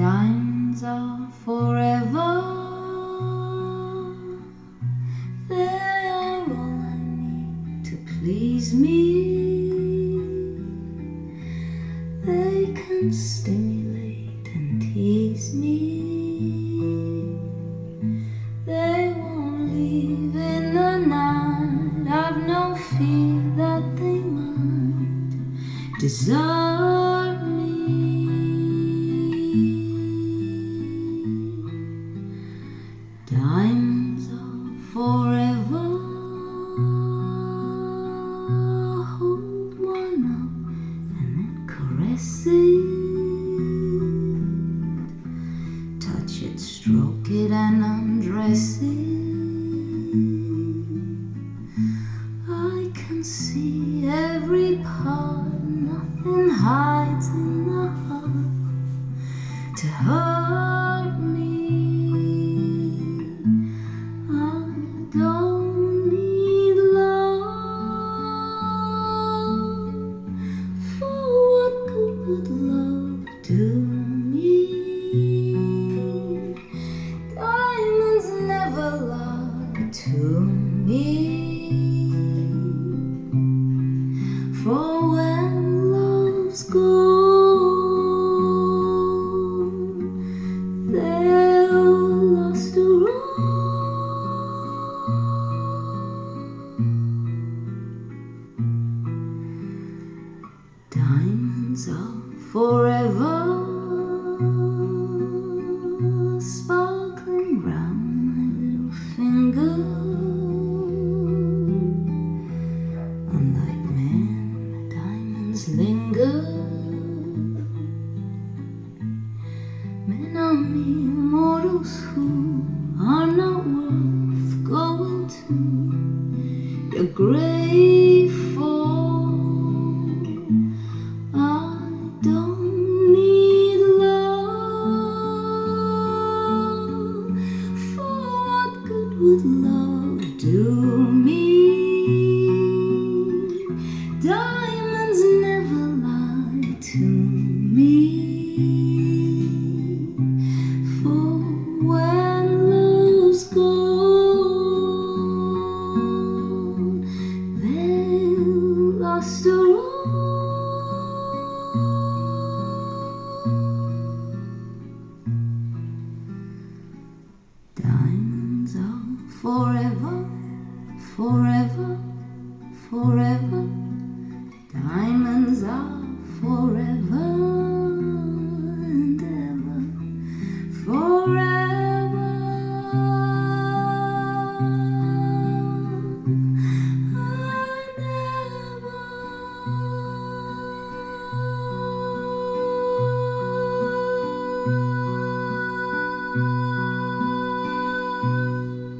Diamonds are forever. They are all I need to please me. They can stimulate and tease me. They won't leave in the night. I've no fear that they might desert me. Diamonds are forever. Hold one up and then caress it. Touch it, stroke it and undress it. I can see every part. Nothing hides in the heart to hurt me. Don't need love. For what good would love do me? Diamonds never lie to me. For when love's gone, they're lost to Diamonds are forever, sparkling round my little finger. Unlike men, diamonds linger. Men are mere mortals who are not worth going to your grave for. Would love do me? Diamonds never lie to me. For when love's gone, they're lost to Diamonds are forever, forever.